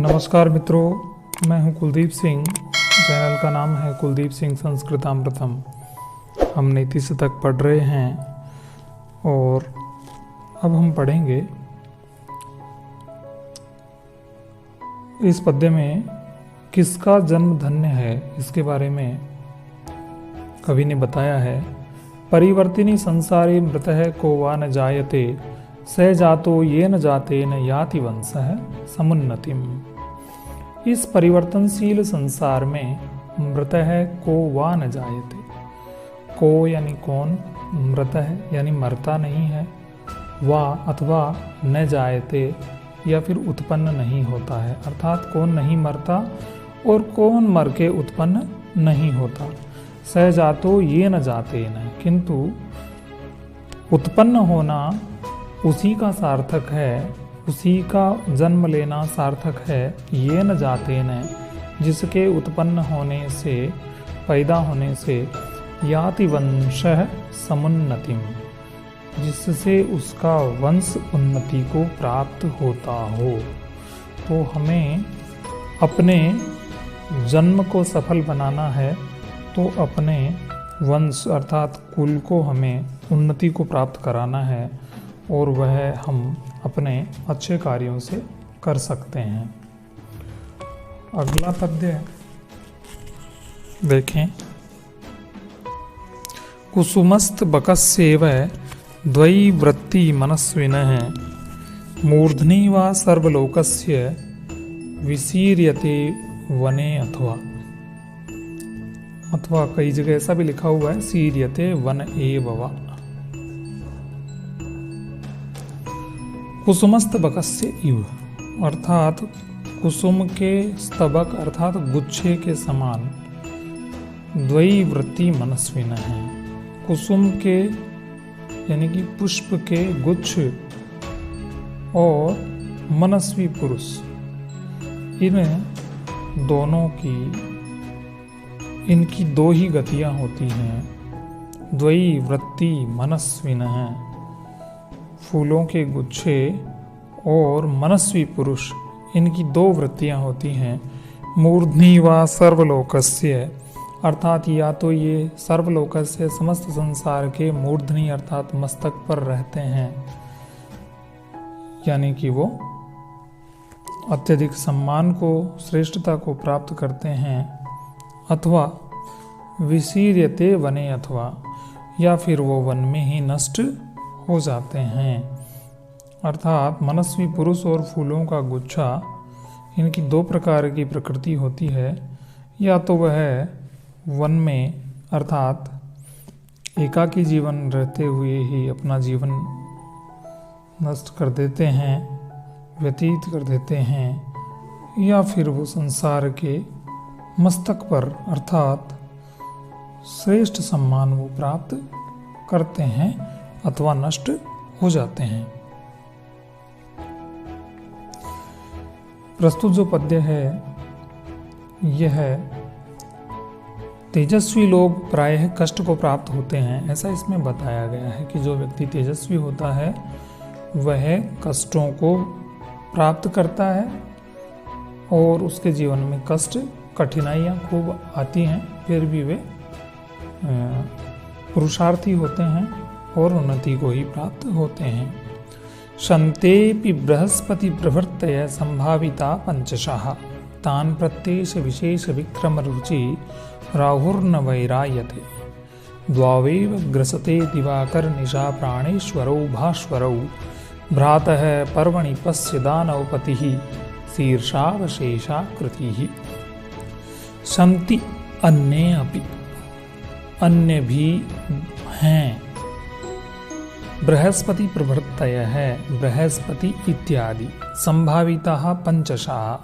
नमस्कार मित्रों, मैं हूं कुलदीप सिंह। चैनल का नाम है कुलदीप सिंह संस्कृतामृतम। हम नीति शतक पढ़ रहे हैं और अब हम पढ़ेंगे इस पद्य में किसका जन्म धन्य है, इसके बारे में कवि ने बताया है। परिवर्तिनी संसारे मृतः को वा न जायते स जातो ये न जाते न याति वंशः समुन्नतिम। इस परिवर्तनशील संसार में मृतः को वा न जायते, को यानी कौन, मृतः यानी मरता नहीं है, वा अथवा न जायते या फिर उत्पन्न नहीं होता है, अर्थात कौन नहीं मरता और कौन मर के उत्पन्न नहीं होता। स जातो ये न जाते न, किंतु उत्पन्न होना उसी का सार्थक है, उसी का जन्म लेना सार्थक है। ये न जाते न, जिसके उत्पन्न होने से, पैदा होने से, याति वंशः समुन्नतिम, जिससे उसका वंश उन्नति को प्राप्त होता हो। तो हमें अपने जन्म को सफल बनाना है, तो अपने वंश अर्थात कुल को हमें उन्नति को प्राप्त कराना है, और वह हम अपने अच्छे कार्यों से कर सकते हैं। अगला पद्य देखें। कुसुमस्त बकस्येव द्वयी वृत्ति मनस्विनः मूर्धनि वा सर्वलोकस्य विसीर्यते वने अथवा कई जगह ऐसा भी लिखा हुआ है सीर्यते वन एव वा। कुसुमस्त बकस्य इव, अर्थात कुसुम के स्तबक अर्थात गुच्छे के समान, द्वयी वृत्ति मनस्विन है। कुसुम के यानी कि पुष्प के गुच्छ और मनस्वी पुरुष, इन दोनों की, इनकी दो ही गतियां होती हैं। द्वयी वृत्ति मनस्विन है, फूलों के गुच्छे और मनस्वी पुरुष, इनकी दो वृत्तियां होती हैं। मूर्धनि वा सर्वलोकस्य, अर्थात या तो ये सर्वलोकस्य समस्त संसार के मूर्धनि अर्थात मस्तक पर रहते हैं, यानी कि वो अत्यधिक सम्मान को, श्रेष्ठता को प्राप्त करते हैं। अथवा विसीर्यते वने, अथवा या फिर वो वन में ही नष्ट हो जाते हैं। अर्थात मनस्वी पुरुष और फूलों का गुच्छा, इनकी दो प्रकार की प्रकृति होती है। या तो वह वन में अर्थात एकाकी जीवन रहते हुए ही अपना जीवन नष्ट कर देते हैं, व्यतीत कर देते हैं, या फिर वो संसार के मस्तक पर अर्थात श्रेष्ठ सम्मान वो प्राप्त करते हैं अथवा नष्ट हो जाते हैं। प्रस्तुत जो पद्य है यह तेजस्वी लोग प्रायः कष्ट को प्राप्त होते हैं, ऐसा इसमें बताया गया है कि जो व्यक्ति तेजस्वी होता है वह कष्टों को प्राप्त करता है और उसके जीवन में कष्ट, कठिनाइयाँ खूब आती हैं, फिर भी वे पुरुषार्थी होते हैं और उन्नति को ही प्राप्त होते हैं। शन्तेऽपि बृहस्पति प्रभृतय संभाविता पंचशः तान् प्रत्येष विशेष विक्रम रुचि राहुर्न वैरायते द्वावेव ग्रसते दिवाकर निशा प्राणेश्वरौ भास्वरौ भ्रातः पर्वणि पश्य दानवपतिः शीर्षावशेषा कृतिः। सन्ति अन्ये अपि, अन्य भी हैं। बृहस्पति प्रभृतय है, बृहस्पति इत्यादि। संभाविता पंचशाः,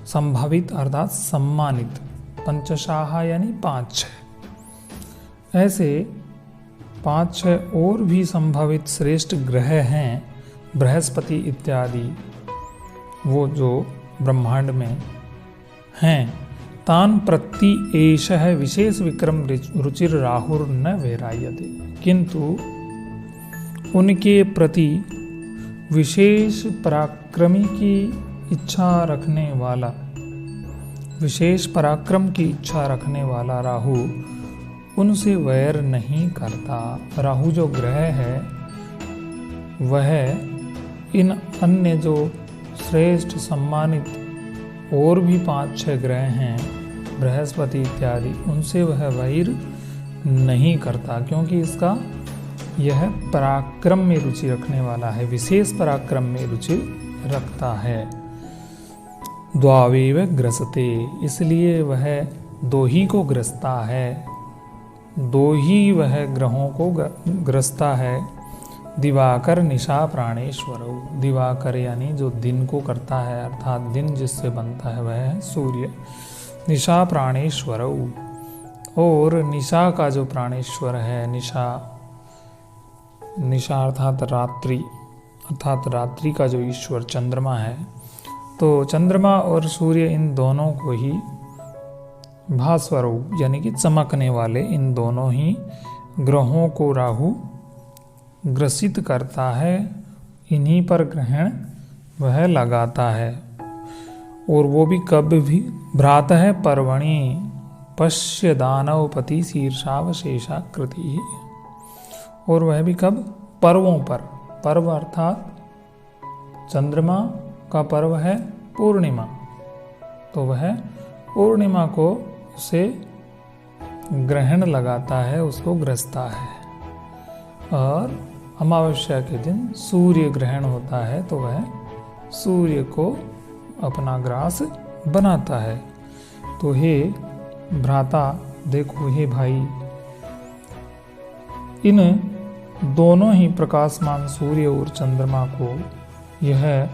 संभावित अर्थात सम्मानित, पंचशाः यानी 5-6। ऐसे 5-6 और भी संभावित श्रेष्ठ ग्रह हैं, बृहस्पति इत्यादि, वो जो ब्रह्मांड में हैं। तान प्रति एषः विशेष विक्रम रुचिर राहुर न वैरायते, किंतु उनके प्रति विशेष पराक्रमी की इच्छा रखने वाला, विशेष पराक्रम की इच्छा रखने वाला राहु उनसे वैर नहीं करता। राहु जो ग्रह है वह इन अन्य जो श्रेष्ठ सम्मानित और भी 5-6 ग्रह हैं, बृहस्पति इत्यादि, उनसे वह वैर नहीं करता, क्योंकि इसका यह पराक्रम में रुचि रखने वाला है, विशेष पराक्रम में रुचि रखता है। द्वावेव ग्रसते, इसलिए वह दो ही को ग्रसता है, दो ही वह ग्रहों को ग्रसता है। दिवाकर निशा प्राणेश्वर, दिवाकर यानी जो दिन को करता है, अर्थात दिन जिससे बनता है वह है सूर्य। निशा प्राणेश्वर, और निशा का जो प्राणेश्वर है, निशा अर्थात रात्रि, अर्थात रात्रि का जो ईश्वर चंद्रमा है, तो चंद्रमा और सूर्य इन दोनों को ही भास्वर यानी कि चमकने वाले इन दोनों ही ग्रहों को राहु ग्रसित करता है, इन्हीं पर ग्रहण वह लगाता है। और वो भी कब भी, भ्रात है पर्वणि पश्य दानवपति शीर्षावशेषाकृति, और वह भी कब, पर्वों पर। पर्व अर्थात चंद्रमा का पर्व है पूर्णिमा, तो वह पूर्णिमा को उसे ग्रहण लगाता है, उसको ग्रसता है। और अमावस्या के दिन सूर्य ग्रहण होता है, तो वह सूर्य को अपना ग्रास बनाता है। तो हे भ्राता, देखो हे भाई, इन दोनों ही प्रकाशमान सूर्य और चंद्रमा को यह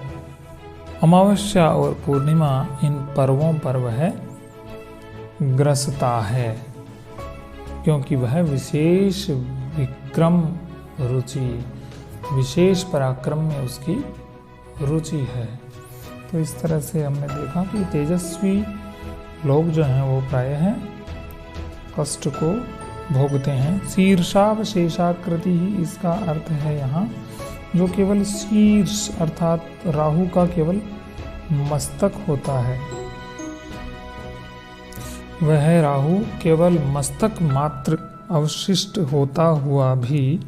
अमावस्या और पूर्णिमा, इन पर्वों पर वह ग्रसता है, क्योंकि वह विशेष विक्रम रुचि, विशेष पराक्रम में उसकी रुचि है। तो इस तरह से हमने देखा कि तेजस्वी लोग जो हैं वो प्रायः कष्ट को भोगते हैं। शीर्षावशेषाकृति ही इसका अर्थ है यहाँ, जो केवल शीर्ष अर्थात राहु का केवल मस्तक होता है, वह राहु केवल मस्तक मात्र अवशिष्ट होता हुआ भी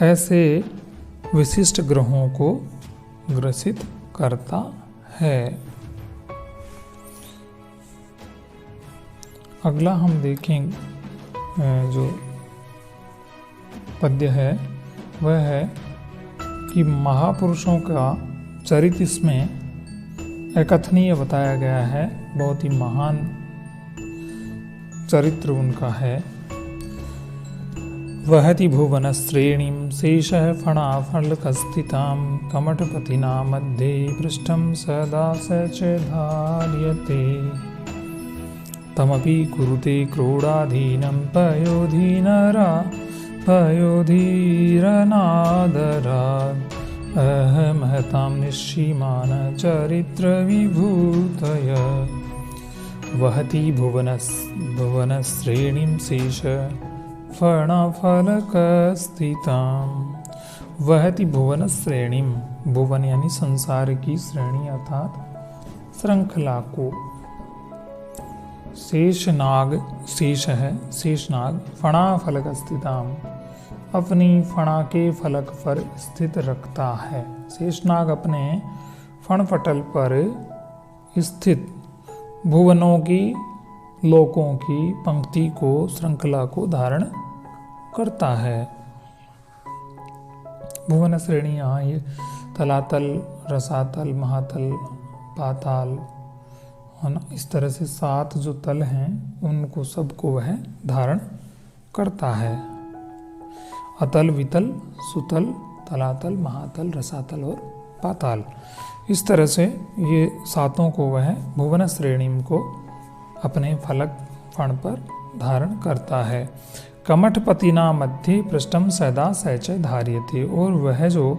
ऐसे विशिष्ट ग्रहों को ग्रसित करता है। अगला हम देखेंगे जो पद्य है वह है कि महापुरुषों का चरित्र इसमें अकथनीय बताया गया है, बहुत ही महान चरित्र उनका है। वहति भुवन श्रेणीं शेषः फणाफलकस्थितां कमठपतिना मध्ये पृष्ठं सदा स च धार्यते तमपि कुरुते क्रोडाधीनं पयोधीरनादरात् अहमहतां निश्चिमान चरित्र विभूतय। वहति भुवन श्रेणीं शेष फणफलकस्थितां, वहति भुवन श्रेणीं, भुवन यानी संसार की श्रेणी अर्थात श्रृंखला को। शेषनाग, शेष है शेषनाग, फणा फलक स्थिताम, अपनी फणा के फलक पर स्थित रखता है। शेषनाग अपने फणपटल पर स्थित भुवनों की, लोकों की पंक्ति को, श्रृंखला को धारण करता है। भुवन श्रेणी यहाँ ये तलातल, रसातल, महातल, पाताल है ना, इस तरह से 7 जो तल हैं उनको सबको वह धारण करता है। अतल, वितल, सुतल, तलातल, महातल, रसातल और पाताल, इस तरह से ये 7 को वह भुवन श्रेणी को अपने फलक फण पर धारण करता है। कमठपतिना मध्य पृष्ठम सदा सच धार्यते, और वह जो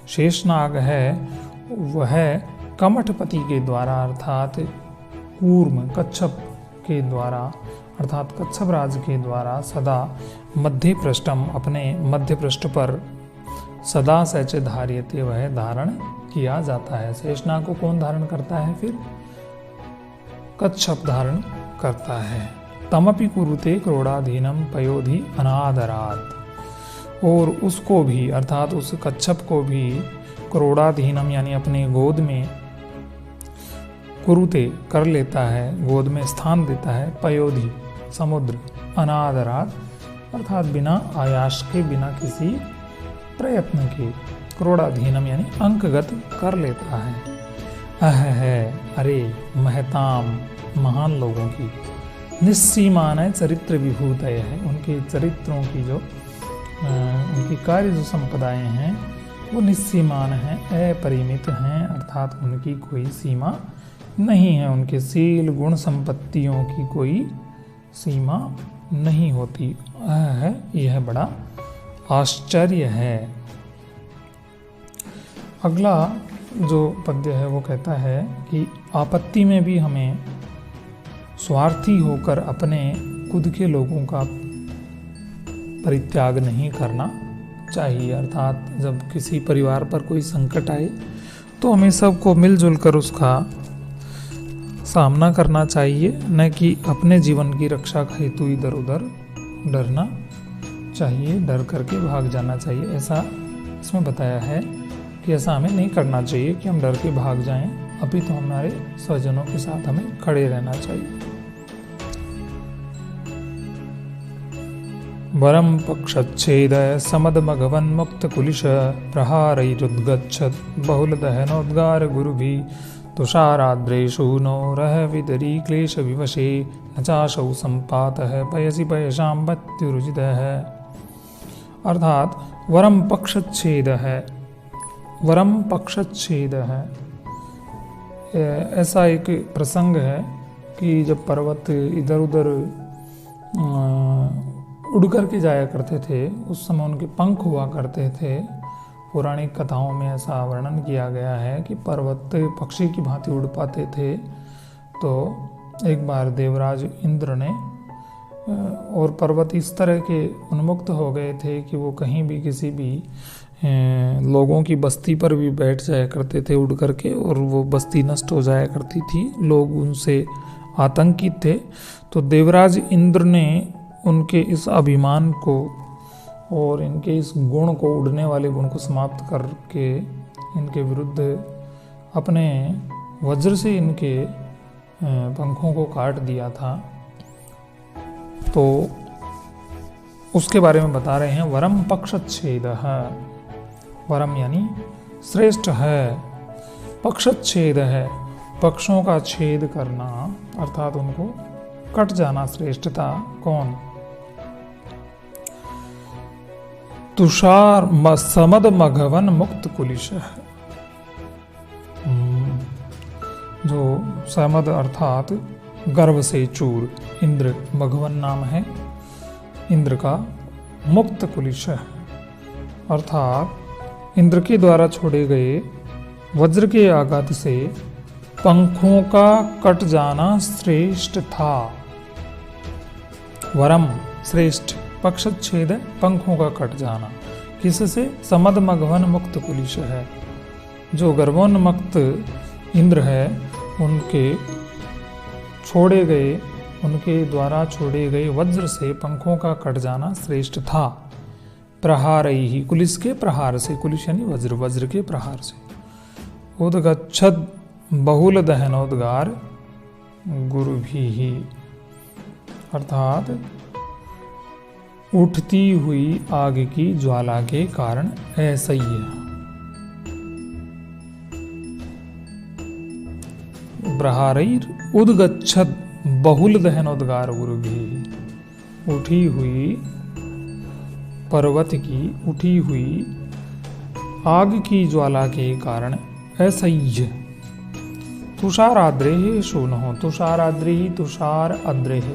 शेषनाग है वह कमठपति के द्वारा अर्थात कूर्म कच्छप के द्वारा अर्थात कच्छप राज के द्वारा सदा मध्य पृष्ठम, अपने मध्य पृष्ठ पर सदा सच धार्यते, वह धारण किया जाता है। शेषनाग को कौन धारण करता है? फिर कच्छप धारण करता है। तमपि कुरुते क्रोडाधीनम पयोधि अनादरात, और उसको भी अर्थात उस कच्छप को भी क्रोडाधीनम यानी अपने गोद में कुरुते कर लेता है, गोद में स्थान देता है। पयोधि समुद्र, अनादरात अर्थात बिना आयास के, बिना किसी प्रयत्न के, क्रोडाधीनम यानी अंकगत कर लेता है। है अरे महताम महान लोगों की, निस्सीमान है चरित्र विभूतय है, उनके चरित्रों की जो उनकी कार्य जो संपदाएं हैं वो निस्सीमान हैं, अपरिमित हैं, अर्थात उनकी कोई सीमा नहीं है। उनके शील गुण संपत्तियों की कोई सीमा नहीं होती है। यह बड़ा आश्चर्य है। अगला जो पद्य है वो कहता है कि आपत्ति में भी हमें स्वार्थी होकर अपने खुद के लोगों का परित्याग नहीं करना चाहिए। अर्थात जब किसी परिवार पर कोई संकट आए तो हमें सबको मिलजुल कर उसका सामना करना चाहिए, न कि अपने जीवन की रक्षा का हेतु इधर उधर डरना चाहिए, डर करके भाग जाना चाहिए। ऐसा इसमें बताया है कि ऐसा हमें नहीं करना चाहिए कि हम डर के भाग जाएं, अभी तो हमारे स्वजनों के साथ हमें खड़े रहना चाहिए। वरम पक्षच्छेद समदमघवन मुक्त कुलिश प्रहारैरुद्गच्छत् बहुल दहनोद्गार गुरुभि तुषाराद्रेषु नो रह विदरी क्लेश विवशे न चाशौ संपातः पयसि पयसां मृत्युरुचितः। अर्थात वरम पक्षच्छेद है, वरम पक्षच्छेद है। ऐसा एक प्रसंग है कि जब पर्वत इधर उधर उड़ करके जाया करते थे, उस समय उनके पंख हुआ करते थे। पौराणिक कथाओं में ऐसा वर्णन किया गया है कि पर्वत पक्षी की भांति उड़ पाते थे। तो एक बार देवराज इंद्र ने, और पर्वत इस तरह के उन्मुक्त हो गए थे कि वो कहीं भी किसी भी लोगों की बस्ती पर भी बैठ जाया करते थे उड़ करके, और वो बस्ती नष्ट हो जाया करती थी, लोग उनसे आतंकित थे। तो देवराज इंद्र ने उनके इस अभिमान को और इनके इस गुण को, उड़ने वाले गुण को समाप्त करके इनके विरुद्ध अपने वज्र से इनके पंखों को काट दिया था। तो उसके बारे में बता रहे हैं। वरम पक्षच्छेद है, वरम यानी श्रेष्ठ है, पक्षच्छेद है पक्षों का छेद करना, अर्थात उनको कट जाना श्रेष्ठता। कौन? तुषार समद मघवन मुक्त कुलिश, जो समद अर्थात गर्व से चूर, इंद्र मघवन नाम है इंद्र का, मुक्त कुलिश अर्थात इंद्र के द्वारा छोड़े गए वज्र के आघात से पंखों का कट जाना श्रेष्ठ था। वरम श्रेष्ठ, पक्षच्छेद पंखों का कट जाना, किससे? समद मघवन मुक्त कुलिश है, जो गर्भोन्मुक्त इंद्र है उनके छोड़े गए, उनके द्वारा छोड़े गए वज्र से पंखों का कट जाना श्रेष्ठ था। प्रहारैहि, कुलिश के प्रहार से, कुलिश यानी वज्र, वज्र के प्रहार से। उद्गच्छद बहुल दहनोद्गार गुरुभिः, अर्थात उठती हुई आग की ज्वाला के कारण असह्य। प्रहारैर उद्गच्छद बहुल दहनोद्गार गुरुभिः, उठी हुई पर्वत की, उठी हुई आग की ज्वाला के कारण असह्य। तुषाराद्रेः शूनः, तुषाराद्रेः, तुषार अद्रेः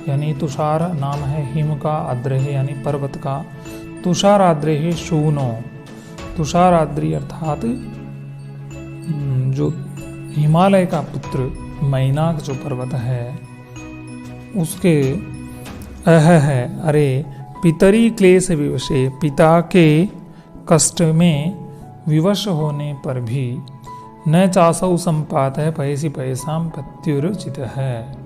यानी तुषार नाम है हिम का, आद्रेः यानी पर्वत का। तुषाराद्रेः शूनो, तुषाराद्रि अर्थात जो हिमालय का पुत्र मैनाक जो पर्वत है उसके है, अरे पितरी क्लेश विवशे, पिता के कष्ट में विवश होने पर भी न चासौ संपात है पयसी पयसाम पत्युरुचित है।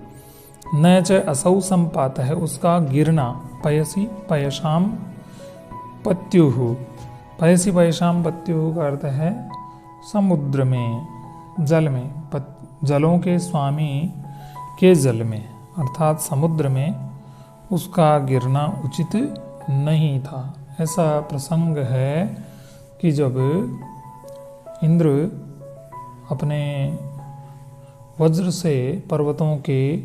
न च असौ संपात है उसका गिरना, पयसी पयसाम पत्युः, पयसी पयसाम पत्युः का अर्थ है समुद्र में, जल में, जलों के स्वामी के जल में अर्थात समुद्र में उसका गिरना उचित नहीं था। ऐसा प्रसंग है कि जब इंद्र अपने वज्र से पर्वतों के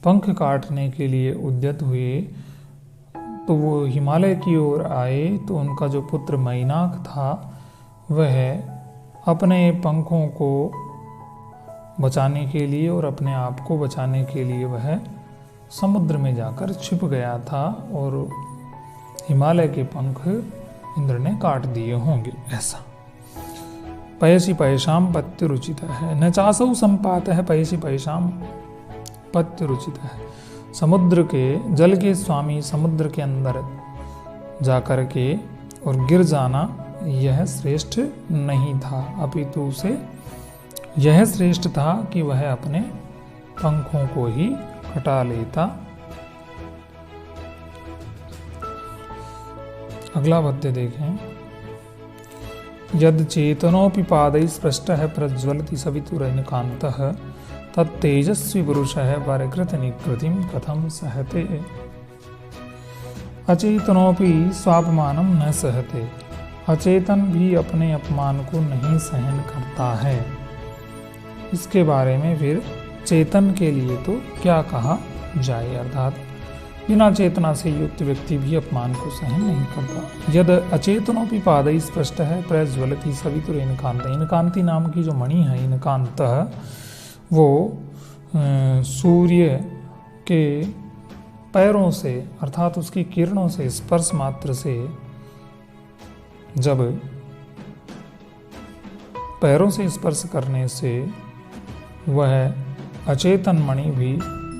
पंख काटने के लिए उद्यत हुए तो वो हिमालय की ओर आए तो उनका जो पुत्र मैनाक था वह अपने पंखों को बचाने के लिए और अपने आप को बचाने के लिए वह समुद्र में जाकर छिप गया था और हिमालय के पंख इंद्र ने काट दिए होंगे। ऐसा पयसी पयसाम पत्युरुचित है। न चासौ संपात है पयसी पयसाम पत्युरुचित है। समुद्र के जल के स्वामी समुद्र के अंदर जाकर के और गिर जाना यह श्रेष्ठ नहीं था, अपितु उसे यह श्रेष्ठ था कि वह अपने पंखों को ही कटा लेता। अगला पद्य देखें। यद चेतनोपि पादैः स्पृष्टः प्रज्वलति सवितुरनिकान्तः तत्तेजस्वी पुरुषः परिकृत निकृतिं कथं सहते। अचेतनोपि स्वापमानं न सहते। अचेतन भी अपने अपमान को नहीं सहन करता है। इसके बारे में फिर चेतन के लिए तो क्या कहा जाए, अर्थात बिना चेतना से युक्त व्यक्ति भी अपमान को सहन नहीं करता। यद अचेतनोपि पादैः स्पृष्टः प्रज्वलति सवितुर इनकांत। इनकांति नाम की जो मणि है इनकांत, वो सूर्य के पैरों से अर्थात उसकी किरणों से स्पर्श मात्र से जब पैरों से स्पर्श करने से वह अचेतन मणि भी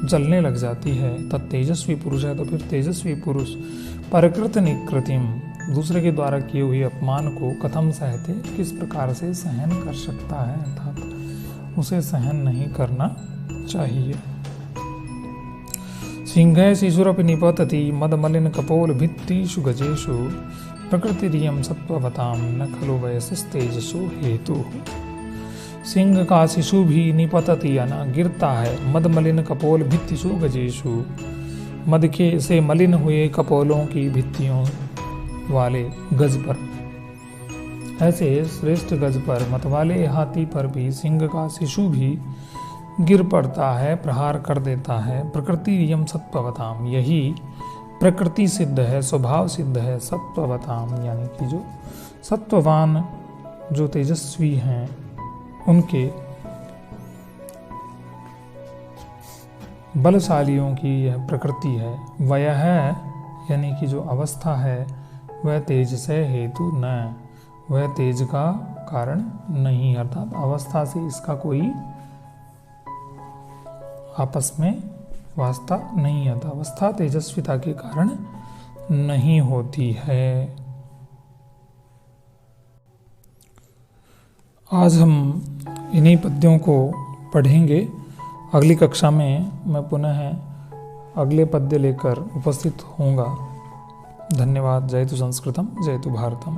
जलने लग जाती है। तब तेजस्वी पुरुष है तो फिर तेजस्वी पुरुष परिकृत निकृतिम दूसरे के द्वारा किए हुए अपमान को कथम सहते किस प्रकार से सहन कर सकता है, अर्थात उसे सहन नहीं करना चाहिए। सिंह शिशुरपि निपतति मदमलिन कपोल भित्तिषु गजेषु प्रकृतिरियं सत्ववतां न खलु वयसस्तेजसो हेतु। सिंह का शिशु भी निपतति याना गिरता है, मदमलिन कपोल भित्तिषु गजेषु मद के से मलिन हुए कपोलों की भित्तियों वाले गज पर। ऐसे श्रेष्ठ गज पर मतवाले हाथी पर भी सिंह का शिशु भी गिर पड़ता है, प्रहार कर देता है। प्रकृति यम सत्ववताम, यही प्रकृति सिद्ध है, स्वभाव सिद्ध है। सत्ववताम यानी कि जो सत्ववान जो तेजस्वी हैं उनके बलशालियों की यह प्रकृति है। वह है यानी कि जो अवस्था है वह तेज से हेतु न, वह तेज का कारण नहीं, अर्थात अवस्था से इसका कोई आपस में वास्ता नहीं आता। अवस्था तेजस्विता के कारण नहीं होती है। आज हम इन्हीं पद्यों को पढ़ेंगे। अगली कक्षा में मैं पुनः अगले पद्य लेकर उपस्थित होऊंगा। धन्यवाद। जयतु संस्कृतम, जयतु भारतम।